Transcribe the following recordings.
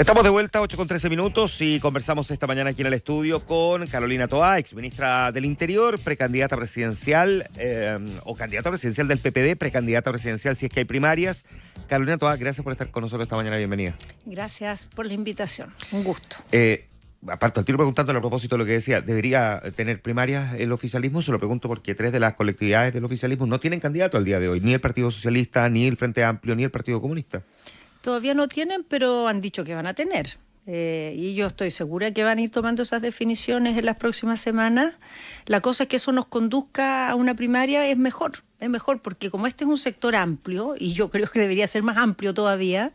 Estamos de vuelta, 8:13 y conversamos esta mañana aquí en el estudio con Carolina Toá, exministra del Interior, precandidata presidencial o candidata presidencial del PPD, precandidata presidencial si es que hay primarias. Carolina Toá, gracias por estar con nosotros esta mañana, bienvenida. Gracias por la invitación, un gusto. Aparte, al tiro preguntándole a propósito de lo que decía, ¿debería tener primarias el oficialismo? Se lo pregunto porque 3 de las colectividades del oficialismo no tienen candidato al día de hoy, ni el Partido Socialista, ni el Frente Amplio, ni el Partido Comunista. Todavía no tienen, pero han dicho que van a tener. Y yo estoy segura que van a ir tomando esas definiciones en las próximas semanas. La cosa es que eso nos conduzca a una primaria es mejor porque como este es un sector amplio, y yo creo que debería ser más amplio todavía,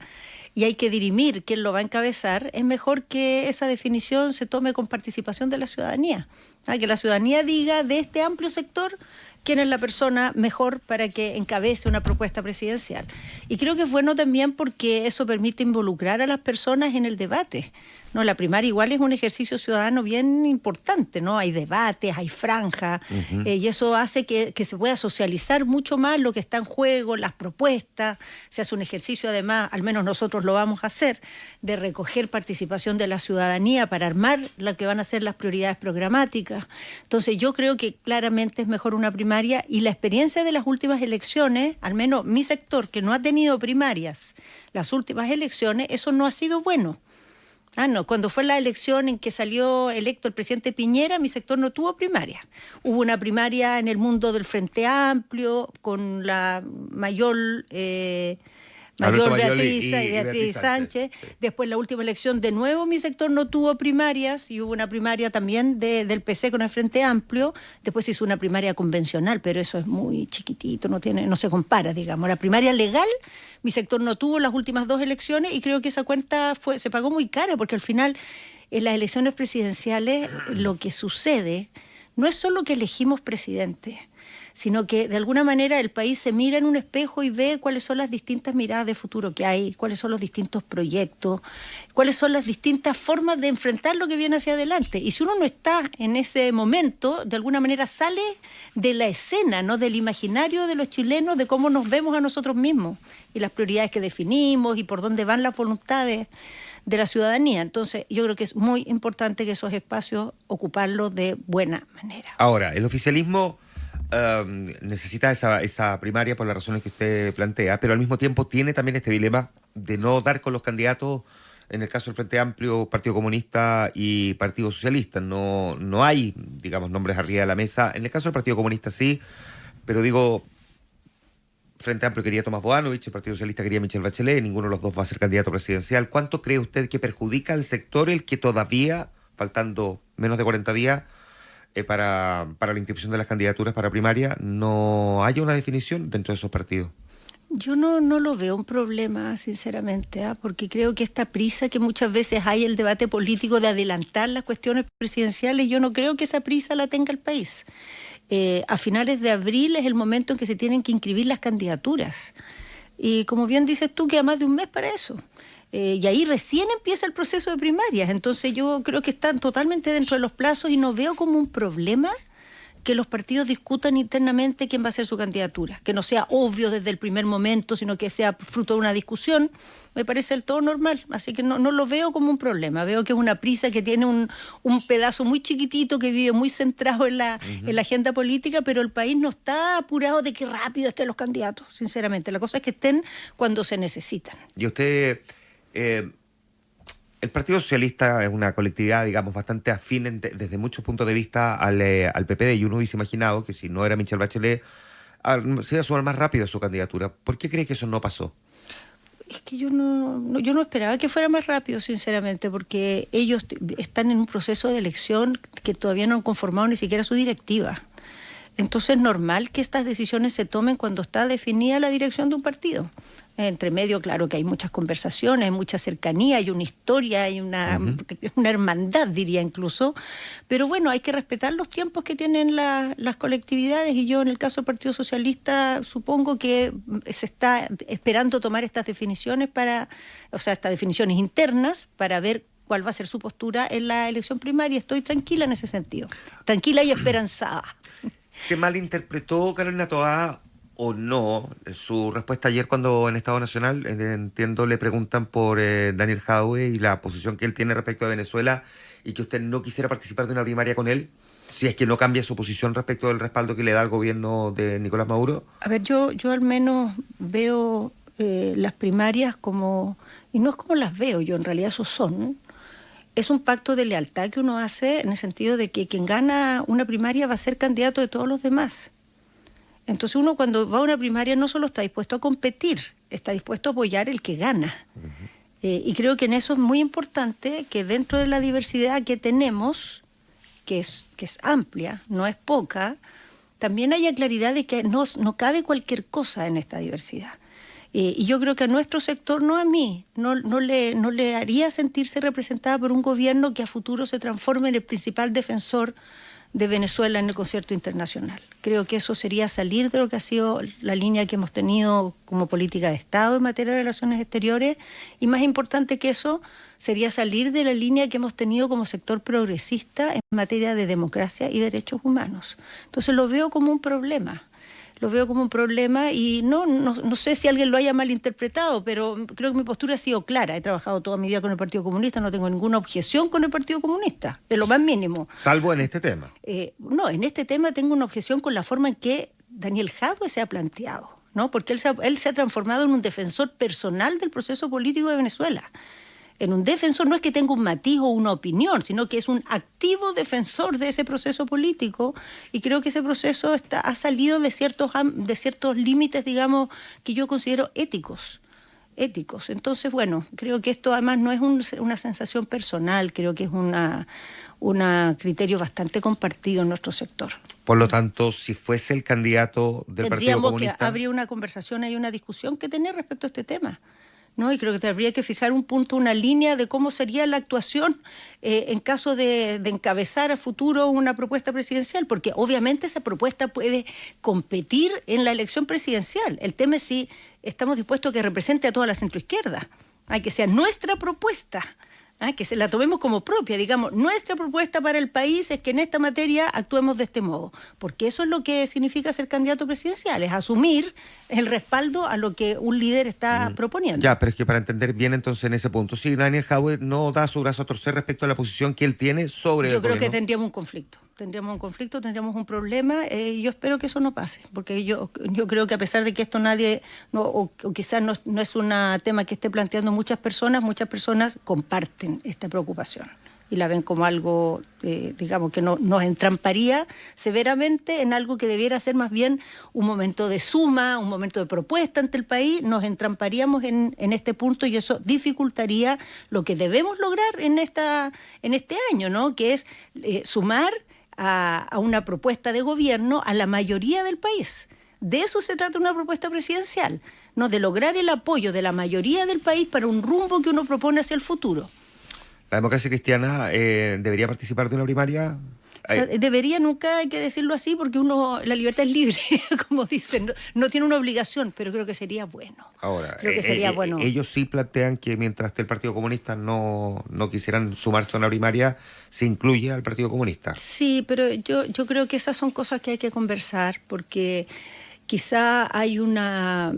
y hay que dirimir quién lo va a encabezar, es mejor que esa definición se tome con participación de la ciudadanía. Que la ciudadanía diga de este amplio sector quién es la persona mejor para que encabece una propuesta presidencial. Y creo que es bueno también porque eso permite involucrar a las personas en el debate. ¿No? La primaria igual es un ejercicio ciudadano bien importante, ¿no? Hay debates, hay franjas, y eso hace que se pueda socializar mucho más lo que está en juego, las propuestas. Se hace un ejercicio, además, al menos nosotros lo vamos a hacer, de recoger participación de la ciudadanía para armar lo que van a ser las prioridades programáticas. Entonces yo creo que claramente es mejor una primaria, y la experiencia de las últimas elecciones, al menos mi sector que no ha tenido primarias, las últimas elecciones, eso no ha sido bueno. Cuando fue la elección en que salió electo el presidente Piñera, mi sector no tuvo primaria. Hubo una primaria en el mundo del Frente Amplio con la mayor Beatriz Sánchez. Sí. Después la última elección, de nuevo mi sector no tuvo primarias, y hubo una primaria también del PC con el Frente Amplio. Después se hizo una primaria convencional, pero eso es muy chiquitito, no se compara, digamos. La primaria legal, mi sector no tuvo las últimas 2 elecciones, y creo que esa cuenta se pagó muy cara, porque al final en las elecciones presidenciales lo que sucede no es solo que elegimos presidente, sino que de alguna manera el país se mira en un espejo y ve cuáles son las distintas miradas de futuro que hay, cuáles son los distintos proyectos, cuáles son las distintas formas de enfrentar lo que viene hacia adelante. Y si uno no está en ese momento, de alguna manera sale de la escena, ¿no? Del imaginario de los chilenos, de cómo nos vemos a nosotros mismos y las prioridades que definimos y por dónde van las voluntades de la ciudadanía. Entonces yo creo que es muy importante que esos espacios ocuparlos de buena manera. Ahora, el oficialismo necesita esa primaria por las razones que usted plantea, pero al mismo tiempo tiene también este dilema de no dar con los candidatos, en el caso del Frente Amplio, Partido Comunista y Partido Socialista. No hay, digamos, nombres arriba de la mesa. En el caso del Partido Comunista sí, pero digo, Frente Amplio quería Tomás Boanovich, el Partido Socialista quería Michelle Bachelet, ninguno de los dos va a ser candidato presidencial. ¿Cuánto cree usted que perjudica al sector el que todavía, faltando menos de 40 días, para la inscripción de las candidaturas para primaria, no haya una definición dentro de esos partidos? Yo no lo veo un problema, sinceramente, porque creo que esta prisa que muchas veces hay el debate político de adelantar las cuestiones presidenciales, yo no creo que esa prisa la tenga el país. A finales de abril es el momento en que se tienen que inscribir las candidaturas. Y como bien dices tú, queda más de un mes para eso. Y ahí recién empieza el proceso de primarias. Entonces yo creo que están totalmente dentro de los plazos, y no veo como un problema que los partidos discutan internamente quién va a ser su candidatura. Que no sea obvio desde el primer momento, sino que sea fruto de una discusión. Me parece del todo normal. Así que no lo veo como un problema. Veo que es una prisa que tiene un pedazo muy chiquitito que vive muy centrado en la agenda política, pero el país no está apurado de que rápido estén los candidatos, sinceramente. La cosa es que estén cuando se necesitan. Y usted... el Partido Socialista es una colectividad, digamos, bastante afín desde muchos puntos de vista al PPD, y uno hubiese imaginado que si no era Michelle Bachelet, se iba a sumar más rápido a su candidatura. ¿Por qué cree que eso no pasó? Es que yo no esperaba que fuera más rápido, sinceramente, porque ellos están en un proceso de elección que todavía no han conformado ni siquiera su directiva. Entonces es normal que estas decisiones se tomen cuando está definida la dirección de un partido. Entre medio, claro que hay muchas conversaciones, hay mucha cercanía, hay una historia, hay una hermandad, diría incluso. Pero bueno, hay que respetar los tiempos que tienen las colectividades, y yo en el caso del Partido Socialista supongo que se está esperando tomar estas definiciones estas definiciones internas para ver cuál va a ser su postura en la elección primaria. Estoy tranquila en ese sentido, tranquila y esperanzada. ¿Se malinterpretó, Carolina Toá, o no. Su respuesta ayer cuando en Estado Nacional, entiendo, le preguntan por Daniel Jadwe y la posición que él tiene respecto a Venezuela y que usted no quisiera participar de una primaria con él, si es que no cambia su posición respecto del respaldo que le da el gobierno de Nicolás Maduro. A ver, yo al menos veo las primarias como, y no es como las veo yo, en realidad eso son, es un pacto de lealtad que uno hace en el sentido de que quien gana una primaria va a ser candidato de todos los demás. Entonces uno cuando va a una primaria no solo está dispuesto a competir, está dispuesto a apoyar el que gana. Y creo que en eso es muy importante que dentro de la diversidad que tenemos, que es amplia, no es poca, también haya claridad de que no cabe cualquier cosa en esta diversidad. Y yo creo que a nuestro sector, no a mí, no le haría sentirse representada por un gobierno que a futuro se transforme en el principal defensor de Venezuela en el concierto internacional. Creo que eso sería salir de lo que ha sido la línea que hemos tenido como política de Estado en materia de relaciones exteriores, y más importante que eso, sería salir de la línea que hemos tenido como sector progresista en materia de democracia y derechos humanos. Entonces lo veo como un problema. Lo veo como un problema y no sé si alguien lo haya malinterpretado, pero creo que mi postura ha sido clara. He trabajado toda mi vida con el Partido Comunista, no tengo ninguna objeción con el Partido Comunista, de lo más mínimo. Salvo en este tema. No, en este tema tengo una objeción con la forma en que Daniel Jadwe se ha planteado, ¿no? Porque él se ha transformado en un defensor personal del proceso político de Venezuela. En un defensor no es que tenga un matiz o una opinión, sino que es un activo defensor de ese proceso político, y creo que ese proceso ha salido de ciertos límites, digamos, que yo considero éticos. Entonces, bueno, creo que esto además no es una sensación personal, creo que es un criterio bastante compartido en nuestro sector. Por lo tanto, si fuese el candidato del Partido Comunista... Habría una conversación y una discusión que tener respecto a este tema, ¿no? Y creo que habría que fijar un punto, una línea de cómo sería la actuación en caso de encabezar a futuro una propuesta presidencial, porque obviamente esa propuesta puede competir en la elección presidencial. El tema es si estamos dispuestos a que represente a toda la centroizquierda, a que sea nuestra propuesta, que se la tomemos como propia, digamos, nuestra propuesta para el país es que en esta materia actuemos de este modo, porque eso es lo que significa ser candidato presidencial, es asumir el respaldo a lo que un líder está proponiendo. Ya, pero es que para entender bien entonces en ese punto, si Daniel Jadwe no da su brazo a torcer respecto a la posición que él tiene sobre Yo creo que tendríamos un conflicto, tendríamos un problema, y yo espero que eso no pase, porque yo creo que a pesar de que esto o quizás no es un tema que esté planteando muchas personas comparten esta preocupación y la ven como algo, digamos, que nos entramparía severamente en algo que debiera ser más bien un momento de suma, un momento de propuesta ante el país. Nos entramparíamos en este punto y eso dificultaría lo que debemos lograr en este año, ¿no? Que es sumar a una propuesta de gobierno a la mayoría del país. De eso se trata una propuesta presidencial, ¿no? De lograr el apoyo de la mayoría del país para un rumbo que uno propone hacia el futuro. ¿La democracia cristiana debería participar de una primaria? O sea, debería, nunca hay que decirlo así, porque la libertad es libre, como dicen, no tiene una obligación, pero creo que sería bueno. Ahora, creo que sería bueno. Ellos sí plantean que mientras el Partido Comunista no quisieran sumarse a una primaria, se incluye al Partido Comunista. Sí, pero yo creo que esas son cosas que hay que conversar, porque quizá hay una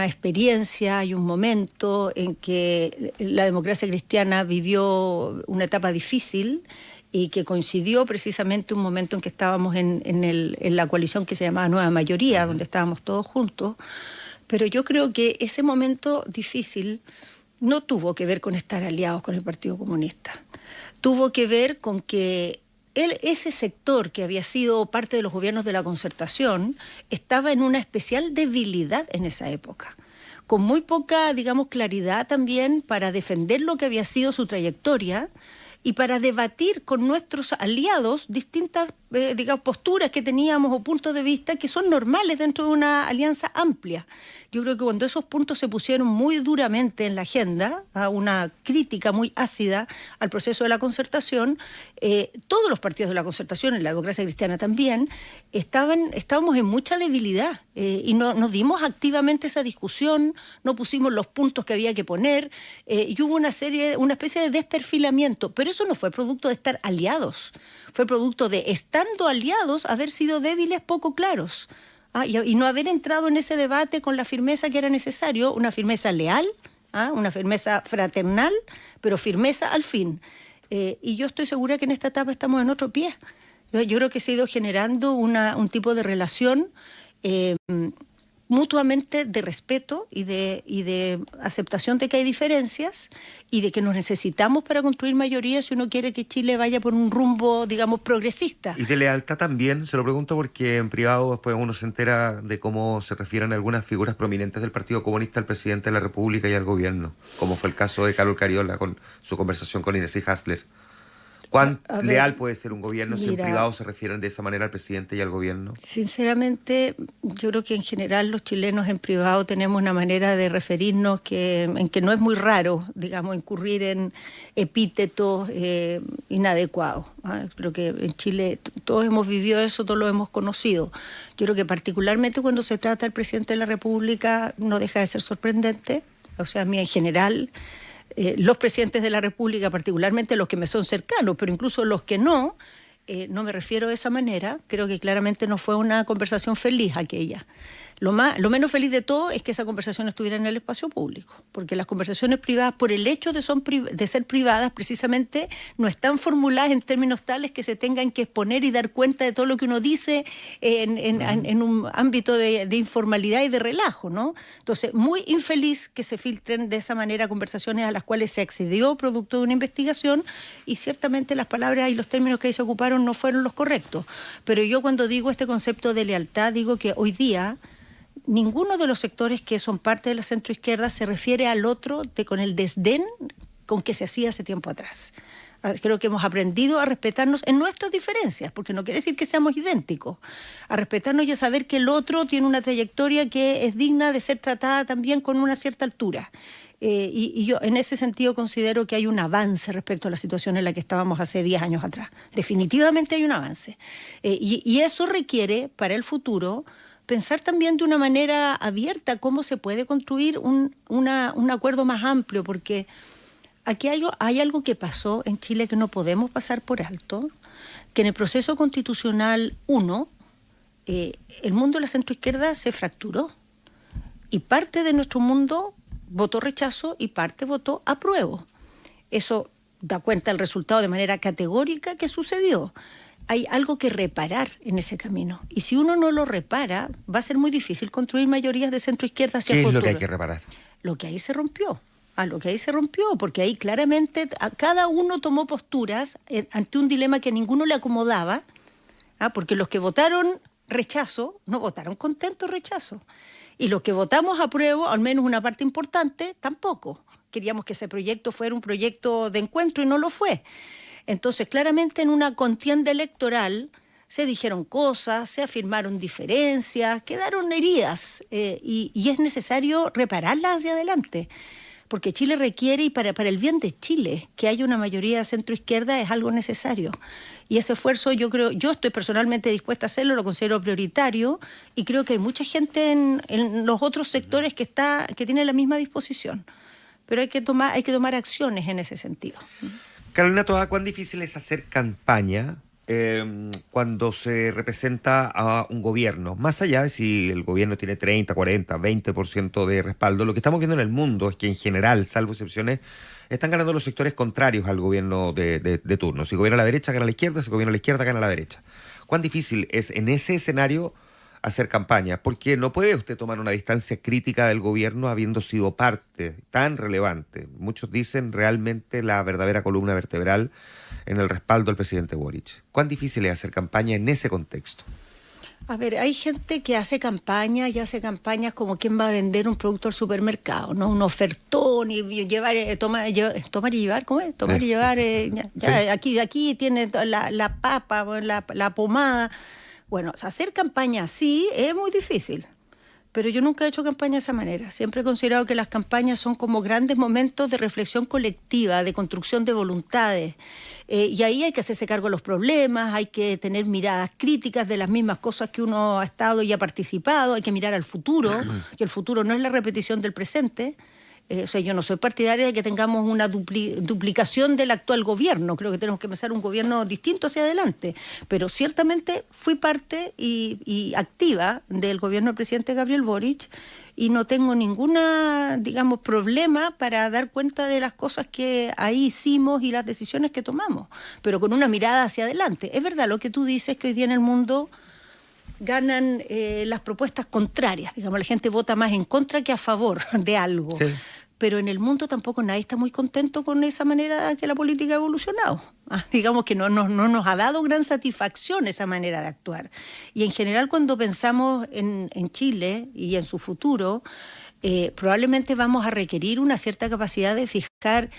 experiencia, hay un momento en que la democracia cristiana vivió una etapa difícil y que coincidió precisamente un momento en que estábamos en la coalición que se llamaba Nueva Mayoría, donde estábamos todos juntos. Pero yo creo que ese momento difícil no tuvo que ver con estar aliados con el Partido Comunista. Tuvo que ver con que ese sector que había sido parte de los gobiernos de la Concertación estaba en una especial debilidad en esa época, con muy poca, digamos, claridad también para defender lo que había sido su trayectoria y para debatir con nuestros aliados distintas digamos, posturas que teníamos o puntos de vista que son normales dentro de una alianza amplia. Yo creo que cuando esos puntos se pusieron muy duramente en la agenda, a una crítica muy ácida al proceso de la Concertación, todos los partidos de la Concertación, y la democracia cristiana también, estábamos en mucha debilidad y no dimos activamente esa discusión, no pusimos los puntos que había que poner, y hubo una especie de desperfilamiento, pero eso no fue producto de estar aliados, fue producto de, estando aliados, haber sido débiles, poco claros. y no haber entrado en ese debate con la firmeza que era necesario, una firmeza leal, una firmeza fraternal, pero firmeza al fin. Y yo estoy segura que en esta etapa estamos en otro pie. Yo creo que se ha ido generando un tipo de relación mutuamente de respeto y de aceptación de que hay diferencias y de que nos necesitamos para construir mayoría si uno quiere que Chile vaya por un rumbo, digamos, progresista. Y de lealtad también, se lo pregunto porque en privado después uno se entera de cómo se refieren algunas figuras prominentes del Partido Comunista al presidente de la República y al gobierno, como fue el caso de Carol Cariola con su conversación con Inés Hasler. ¿Cuán leal puede ser un gobierno si en privado se refieren de esa manera al presidente y al gobierno? Sinceramente, yo creo que en general los chilenos en privado tenemos una manera de referirnos en que no es muy raro, digamos, incurrir en epítetos inadecuados. Creo que en Chile todos hemos vivido eso, todos lo hemos conocido. Yo creo que particularmente cuando se trata del presidente de la República no deja de ser sorprendente. O sea, a mí en general... los presidentes de la República, particularmente los que me son cercanos, pero incluso los que no me refiero de esa manera. Creo que claramente no fue una conversación feliz aquella. Lo menos feliz de todo es que esa conversación estuviera en el espacio público, porque las conversaciones privadas, por el hecho de ser privadas, precisamente no están formuladas en términos tales que se tengan que exponer y dar cuenta de todo lo que uno dice en un ámbito de informalidad y de relajo, ¿no? Entonces, muy infeliz que se filtren de esa manera conversaciones a las cuales se accedió producto de una investigación, y ciertamente las palabras y los términos que ahí se ocuparon no fueron los correctos. Pero yo cuando digo este concepto de lealtad, digo que hoy día ninguno de los sectores que son parte de la centroizquierda se refiere al otro con el desdén con que se hacía hace tiempo atrás. Creo que hemos aprendido a respetarnos en nuestras diferencias, porque no quiere decir que seamos idénticos, a respetarnos y a saber que el otro tiene una trayectoria que es digna de ser tratada también con una cierta altura. Y yo en ese sentido considero que hay un avance respecto a la situación en la que estábamos hace 10 años atrás. Definitivamente hay un avance. Y eso requiere para el futuro pensar también de una manera abierta cómo se puede construir un acuerdo más amplio, porque aquí hay algo que pasó en Chile que no podemos pasar por alto, que en el proceso constitucional 1, el mundo de la centroizquierda se fracturó, y parte de nuestro mundo votó rechazo y parte votó apruebo. Eso da cuenta del resultado de manera categórica que sucedió. Hay algo que reparar en ese camino. Y si uno no lo repara, va a ser muy difícil construir mayorías de centroizquierda hacia futuro. ¿Qué es lo que hay que reparar? Lo que ahí se rompió. Lo que ahí se rompió, porque ahí claramente cada uno tomó posturas ante un dilema que a ninguno le acomodaba, porque los que votaron rechazo, no votaron contentos rechazo. Y los que votamos apruebo, al menos una parte importante, tampoco. Queríamos que ese proyecto fuera un proyecto de encuentro y no lo fue. Entonces, claramente en una contienda electoral se dijeron cosas, se afirmaron diferencias, quedaron heridas y es necesario repararlas hacia adelante. Porque Chile requiere, y para el bien de Chile, que haya una mayoría centroizquierda es algo necesario. Y ese esfuerzo yo estoy personalmente dispuesta a hacerlo, lo considero prioritario, y creo que hay mucha gente en los otros sectores que tiene la misma disposición. Pero hay que tomar acciones en ese sentido. Carolina Toá, ¿cuán difícil es hacer campaña cuando se representa a un gobierno? Más allá de si el gobierno tiene 30, 40, 20% de respaldo, lo que estamos viendo en el mundo es que en general, salvo excepciones, están ganando los sectores contrarios al gobierno de turno. Si gobierna la derecha, gana la izquierda; si gobierna la izquierda, gana la derecha. ¿Cuán difícil es en ese escenario hacer campaña? Porque no puede usted tomar una distancia crítica del gobierno habiendo sido parte tan relevante, muchos dicen realmente la verdadera columna vertebral en el respaldo al presidente Boric. ¿Cuán difícil es hacer campaña en ese contexto? A ver, hay gente que hace campañas y hace campañas como quien va a vender un producto al supermercado, ¿no? Un ofertón y tomar y llevar, ¿cómo es? Tomar y llevar, sí. Aquí tiene la papa, la pomada. Bueno, hacer campaña así es muy difícil, pero yo nunca he hecho campaña de esa manera. Siempre he considerado que las campañas son como grandes momentos de reflexión colectiva, de construcción de voluntades, y ahí hay que hacerse cargo de los problemas, hay que tener miradas críticas de las mismas cosas que uno ha estado y ha participado, hay que mirar al futuro, que el futuro no es la repetición del presente. O sea, yo no soy partidaria de que tengamos una duplicación del actual gobierno. Creo que tenemos que empezar un gobierno distinto hacia adelante. Pero ciertamente fui parte y activa del gobierno del presidente Gabriel Boric y no tengo ninguna, digamos, problema para dar cuenta de las cosas que ahí hicimos y las decisiones que tomamos, pero con una mirada hacia adelante. Es verdad lo que tú dices, que hoy día en el mundo ganan las propuestas contrarias, digamos, la gente vota más en contra que a favor de algo. Sí. Pero en el mundo tampoco nadie está muy contento con esa manera que la política ha evolucionado. Digamos que no nos ha dado gran satisfacción esa manera de actuar. Y en general cuando pensamos en Chile y en su futuro, probablemente vamos a requerir una cierta capacidad de fijar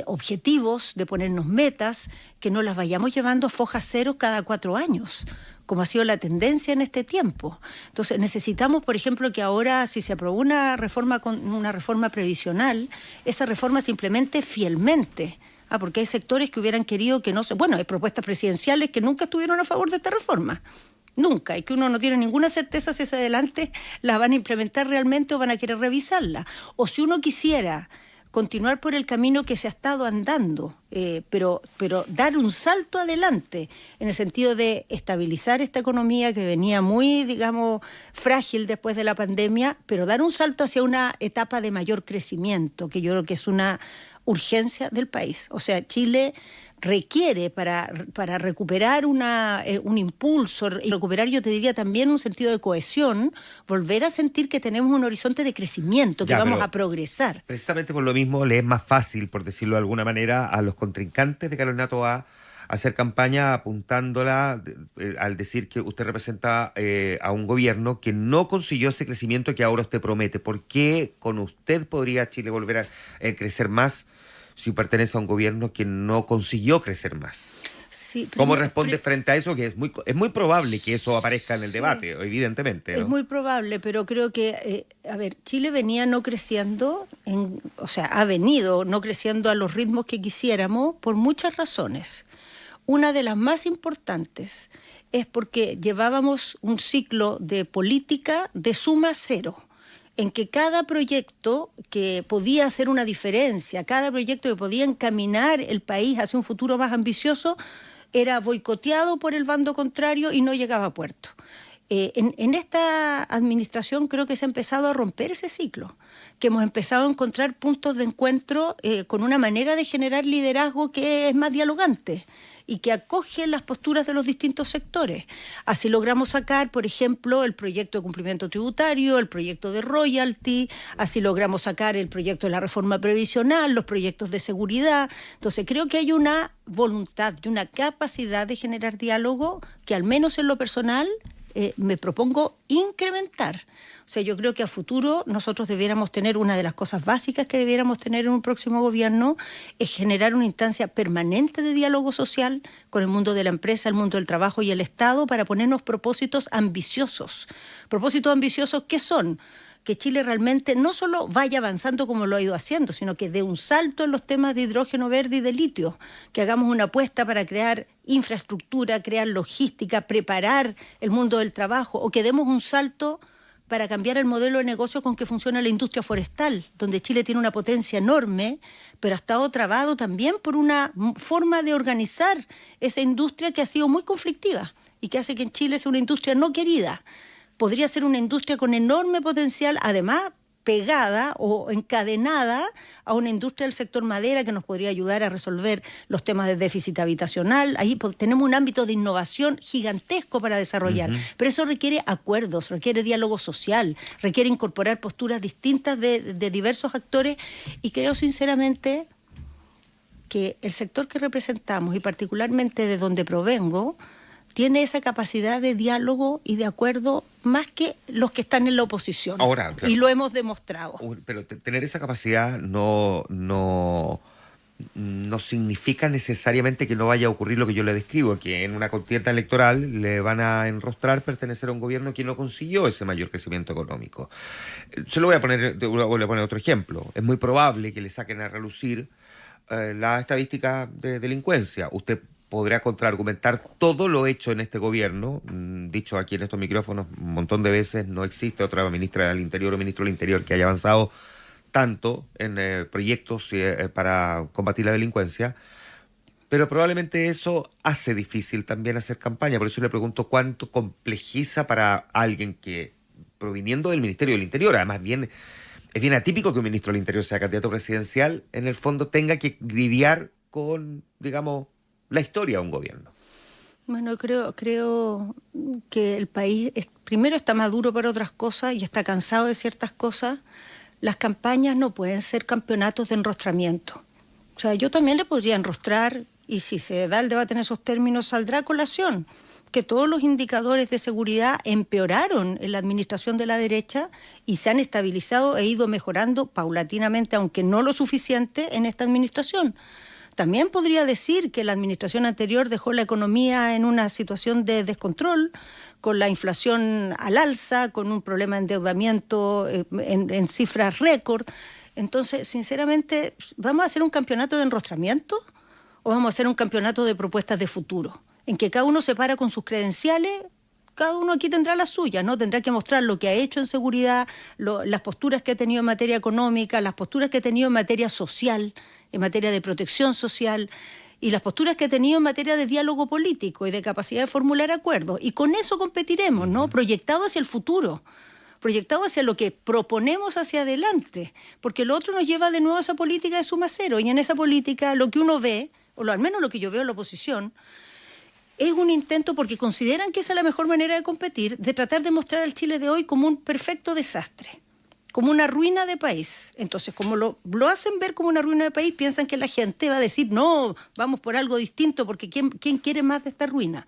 objetivos, de ponernos metas, que no las vayamos llevando a foja cero cada 4 años, como ha sido la tendencia en este tiempo. Entonces necesitamos, por ejemplo, que ahora si se aprobó una reforma previsional, esa reforma se implemente fielmente. Porque hay sectores que hubieran querido que no se... Bueno, hay propuestas presidenciales que nunca estuvieron a favor de esta reforma. Nunca, y que uno no tiene ninguna certeza si hacia adelante la van a implementar realmente o van a querer revisarla. O si uno quisiera continuar por el camino que se ha estado andando, pero dar un salto adelante en el sentido de estabilizar esta economía que venía muy, digamos, frágil después de la pandemia, pero dar un salto hacia una etapa de mayor crecimiento, que yo creo que es una urgencia del país. O sea, Chile requiere para recuperar un impulso, y recuperar, yo te diría, también un sentido de cohesión, volver a sentir que tenemos un horizonte de crecimiento, que vamos a progresar. Precisamente por lo mismo le es más fácil, por decirlo de alguna manera, a los contrincantes de Carolina Toá hacer campaña apuntándola al decir que usted representa a un gobierno que no consiguió ese crecimiento que ahora usted promete. ¿Por qué con usted podría Chile volver a crecer más si pertenece a un gobierno que no consiguió crecer más? Sí, ¿cómo responde frente a eso? Que es muy probable que eso aparezca en el debate, evidentemente, ¿no? Es muy probable, pero creo que, Chile venía no creciendo, ha venido no creciendo a los ritmos que quisiéramos por muchas razones. Una de las más importantes es porque llevábamos un ciclo de política de suma cero, en que cada proyecto que podía hacer una diferencia, cada proyecto que podía encaminar el país hacia un futuro más ambicioso, era boicoteado por el bando contrario y no llegaba a puerto. En esta administración creo que se ha empezado a romper ese ciclo, que hemos empezado a encontrar puntos de encuentro con una manera de generar liderazgo que es más dialogante y que acoge las posturas de los distintos sectores. Así logramos sacar, por ejemplo, el proyecto de cumplimiento tributario, el proyecto de royalty, así logramos sacar el proyecto de la reforma previsional, los proyectos de seguridad. Entonces creo que hay una voluntad y una capacidad de generar diálogo que, al menos en lo personal, me propongo incrementar. O sea, yo creo que a futuro nosotros debiéramos tener, una de las cosas básicas que debiéramos tener en un próximo gobierno es generar una instancia permanente de diálogo social con el mundo de la empresa, el mundo del trabajo y el Estado, para ponernos propósitos ambiciosos. Propósitos ambiciosos, ¿qué son? Que Chile realmente no solo vaya avanzando como lo ha ido haciendo, sino que dé un salto en los temas de hidrógeno verde y de litio, que hagamos una apuesta para crear infraestructura, crear logística, preparar el mundo del trabajo, o que demos un salto para cambiar el modelo de negocio con que funciona la industria forestal, donde Chile tiene una potencia enorme, pero ha estado trabado también por una forma de organizar esa industria que ha sido muy conflictiva y que hace que en Chile sea una industria no querida. Podría ser una industria con enorme potencial, además pegada o encadenada a una industria del sector madera que nos podría ayudar a resolver los temas de déficit habitacional. Ahí tenemos un ámbito de innovación gigantesco para desarrollar, pero eso requiere acuerdos, requiere diálogo social, requiere incorporar posturas distintas de diversos actores, y creo sinceramente que el sector que representamos, y particularmente de donde provengo, tiene esa capacidad de diálogo y de acuerdo más que los que están en la oposición. Ahora, claro, y lo hemos demostrado. Pero tener esa capacidad no significa necesariamente que no vaya a ocurrir lo que yo le describo, que en una contienda electoral le van a enrostrar pertenecer a un gobierno que no consiguió ese mayor crecimiento económico. Se lo voy a poner otro ejemplo. Es muy probable que le saquen a relucir la estadística de delincuencia. Usted podrá contraargumentar todo lo hecho en este gobierno, dicho aquí en estos micrófonos un montón de veces. No existe otra ministra del Interior o ministro del Interior que haya avanzado tanto en proyectos para combatir la delincuencia, pero probablemente eso hace difícil también hacer campaña. Por eso le pregunto cuánto complejiza para alguien que, proviniendo del Ministerio del Interior, además es bien atípico que un ministro del Interior sea candidato presidencial, en el fondo tenga que lidiar con, digamos, la historia de un gobierno. Bueno, creo que el país primero está maduro para otras cosas y está cansado de ciertas cosas. Las campañas no pueden ser campeonatos de enrostramiento. O sea, yo también le podría enrostrar, y si se da el debate en esos términos, saldrá a colación que todos los indicadores de seguridad empeoraron en la administración de la derecha y se han estabilizado e ido mejorando paulatinamente, aunque no lo suficiente, en esta administración. También podría decir que la administración anterior dejó la economía en una situación de descontrol, con la inflación al alza, con un problema de endeudamiento en cifras récord. Entonces, sinceramente, ¿vamos a hacer un campeonato de enrostramiento o vamos a hacer un campeonato de propuestas de futuro? En que cada uno se para con sus credenciales, cada uno aquí tendrá las suyas, ¿no? Tendrá que mostrar lo que ha hecho en seguridad, las posturas que ha tenido en materia económica, las posturas que ha tenido en materia social, en materia de protección social, y las posturas que ha tenido en materia de diálogo político y de capacidad de formular acuerdos. Y con eso competiremos, ¿no? Proyectado hacia el futuro, proyectado hacia lo que proponemos hacia adelante, porque lo otro nos lleva de nuevo a esa política de suma cero, y en esa política lo que uno ve, al menos lo que yo veo en la oposición, es un intento, porque consideran que esa es la mejor manera de competir, de tratar de mostrar al Chile de hoy como un perfecto desastre, como una ruina de país. Entonces, como lo hacen ver como una ruina de país, piensan que la gente va a decir, no, vamos por algo distinto, porque ¿quién quiere más de esta ruina?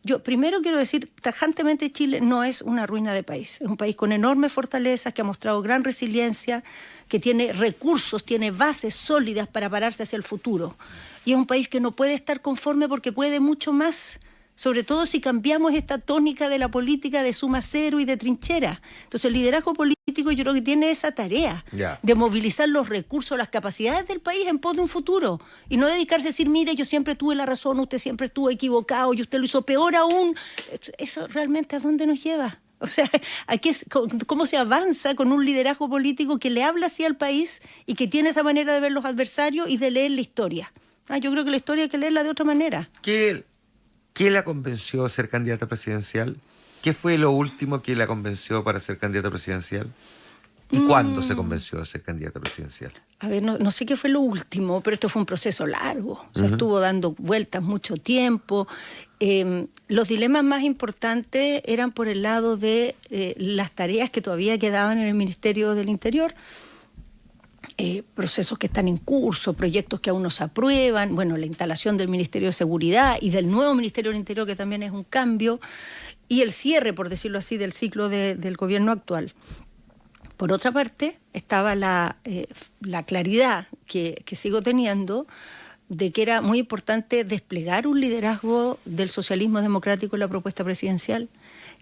Yo primero quiero decir tajantemente, Chile no es una ruina de país. Es un país con enormes fortalezas, que ha mostrado gran resiliencia, que tiene recursos, tiene bases sólidas para pararse hacia el futuro. Y es un país que no puede estar conforme porque puede mucho más, sobre todo si cambiamos esta tónica de la política de suma cero y de trinchera. Entonces el liderazgo político yo creo que tiene esa tarea de movilizar los recursos, las capacidades del país en pos de un futuro, y no dedicarse a decir, mire, yo siempre tuve la razón, usted siempre estuvo equivocado y usted lo hizo peor aún. Eso realmente ¿a dónde nos lleva? O sea, aquí ¿cómo se avanza con un liderazgo político que le habla así al país y que tiene esa manera de ver los adversarios y de leer la historia? Yo creo que la historia hay que leerla de otra manera. ¿Qué la convenció a ser candidata presidencial? ¿Qué fue lo último que la convenció para ser candidata presidencial? ¿Y cuándo se convenció de ser candidata presidencial? A ver, no sé qué fue lo último, pero esto fue un proceso largo. O sea, estuvo dando vueltas mucho tiempo. Los dilemas más importantes eran por el lado de las tareas que todavía quedaban en el Ministerio del Interior. Procesos que están en curso, proyectos que aún no se aprueban, bueno, la instalación del Ministerio de Seguridad y del nuevo Ministerio del Interior, que también es un cambio, y el cierre, por decirlo así, del ciclo del gobierno actual. Por otra parte, estaba la claridad que sigo teniendo de que era muy importante desplegar un liderazgo del socialismo democrático en la propuesta presidencial,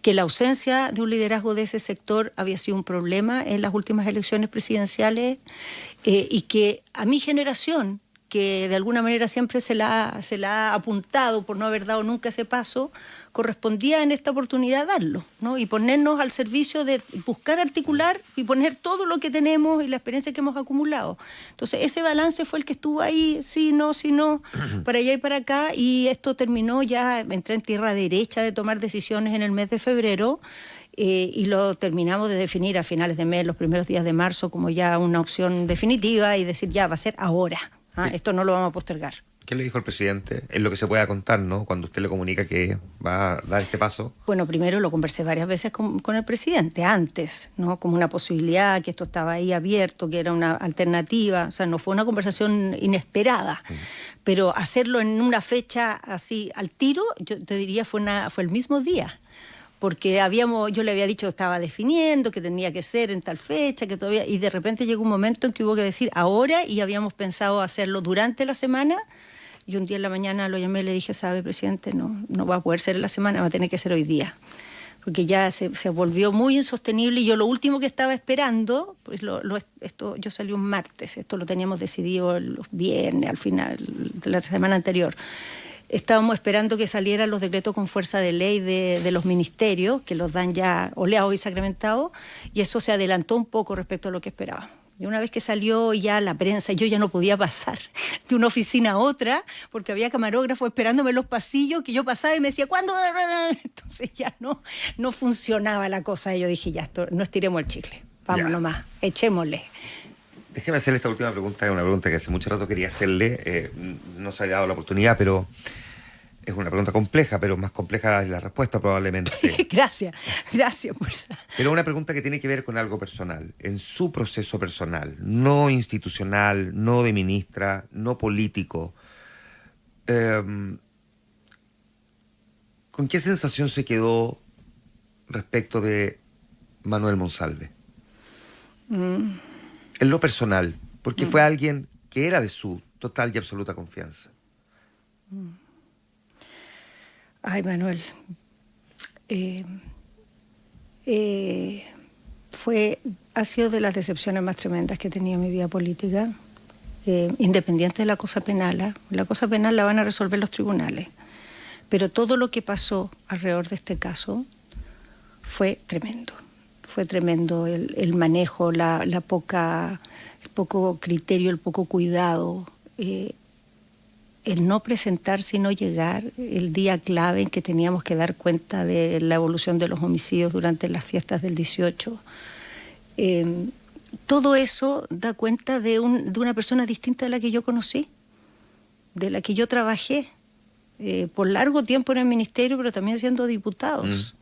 que la ausencia de un liderazgo de ese sector había sido un problema en las últimas elecciones presidenciales, y que a mi generación, que de alguna manera siempre se la ha apuntado por no haber dado nunca ese paso, correspondía en esta oportunidad darlo, ¿no? Y ponernos al servicio de buscar articular y poner todo lo que tenemos y la experiencia que hemos acumulado. Entonces ese balance fue el que estuvo ahí, sí, no, para allá y para acá, y esto terminó ya, entré en tierra derecha de tomar decisiones en el mes de febrero, y lo terminamos de definir a finales de mes, los primeros días de marzo, como ya una opción definitiva, y decir ya va a ser ahora. Sí. Esto no lo vamos a postergar. ¿Qué le dijo el presidente? Es lo que se pueda contar, ¿no? Cuando usted le comunica que va a dar este paso. Bueno, primero lo conversé varias veces con el presidente, antes, ¿no? Como una posibilidad, que esto estaba ahí abierto, que era una alternativa. O sea, no fue una conversación inesperada. Pero hacerlo en una fecha así al tiro, yo te diría, fue el mismo día. Porque yo le había dicho que estaba definiendo, que tenía que ser en tal fecha, que todavía, y de repente llegó un momento en que hubo que decir ahora, y habíamos pensado hacerlo durante la semana, y un día en la mañana lo llamé y le dije, ¿sabe, presidente? No va a poder ser en la semana, va a tener que ser hoy día. Porque ya se volvió muy insostenible, y yo lo último que estaba esperando, pues esto yo salí un martes, esto lo teníamos decidido los viernes, al final de la semana anterior. Estábamos esperando que salieran los decretos con fuerza de ley de los ministerios, que los dan ya oleados y sacramentados, y eso se adelantó un poco respecto a lo que esperábamos. Y una vez que salió ya la prensa, yo ya no podía pasar de una oficina a otra, porque había camarógrafos esperándome en los pasillos, que yo pasaba y me decía, ¿cuándo? Entonces ya no funcionaba la cosa. Y yo dije, ya, no estiremos el chicle, vamos nomás, echémosle. Déjeme hacerle esta última pregunta, es una pregunta que hace mucho rato quería hacerle, no se había dado la oportunidad, pero es una pregunta compleja, pero más compleja es la respuesta probablemente. Gracias por esa. Pero una pregunta que tiene que ver con algo personal, en su proceso personal, no institucional, no de ministra, no político. ¿Con qué sensación se quedó respecto de Manuel Monsalve? En lo personal, porque fue alguien que era de su total y absoluta confianza. Ay, Manuel, ha sido de las decepciones más tremendas que he tenido en mi vida política, independiente de la cosa penal. La cosa penal la van a resolver los tribunales, pero todo lo que pasó alrededor de este caso fue tremendo. Fue tremendo el manejo, el poco criterio, el poco cuidado, el no presentarse y no llegar el día clave en que teníamos que dar cuenta de la evolución de los homicidios durante las fiestas del 18. Todo eso da cuenta de una persona distinta de la que yo conocí, de la que yo trabajé por largo tiempo en el ministerio, pero también siendo diputados.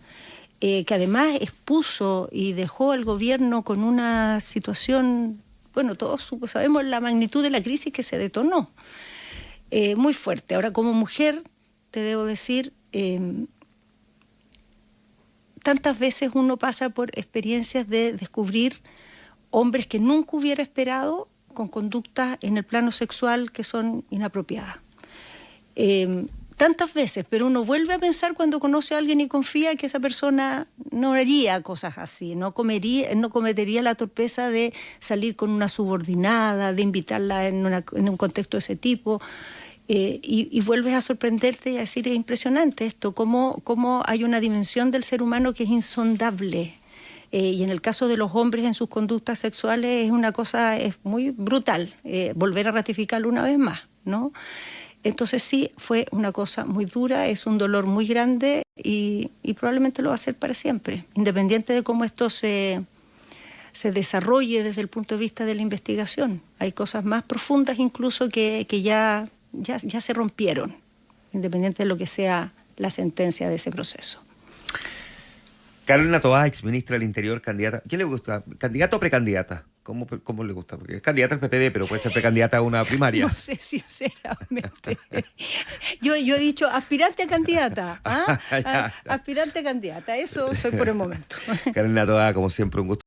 Que además expuso y dejó al gobierno con una situación, bueno, todos sabemos la magnitud de la crisis que se detonó. Muy fuerte. Ahora, como mujer, te debo decir, tantas veces uno pasa por experiencias de descubrir hombres que nunca hubiera esperado con conductas en el plano sexual que son inapropiadas. Tantas veces, pero uno vuelve a pensar cuando conoce a alguien y confía que esa persona no haría cosas así, no cometería la torpeza de salir con una subordinada, de invitarla en un contexto de ese tipo. Y vuelves a sorprenderte y a decir, es impresionante esto, cómo hay una dimensión del ser humano que es insondable. Y en el caso de los hombres en sus conductas sexuales es una cosa muy brutal, volver a ratificarlo una vez más, ¿no? Entonces sí, fue una cosa muy dura, es un dolor muy grande y probablemente lo va a ser para siempre, independiente de cómo esto se desarrolle desde el punto de vista de la investigación. Hay cosas más profundas incluso que ya se rompieron, independiente de lo que sea la sentencia de ese proceso. Carolina Toá, exministra del Interior, candidata. ¿Quién le gusta? ¿Candidata o precandidata? ¿Cómo le gusta? Porque es candidata al PPD, pero puede ser precandidata a una primaria. No sé, sinceramente. Yo he dicho aspirante a candidata. Aspirante a candidata. Eso soy por el momento. Carolina Toá, como siempre, un gusto.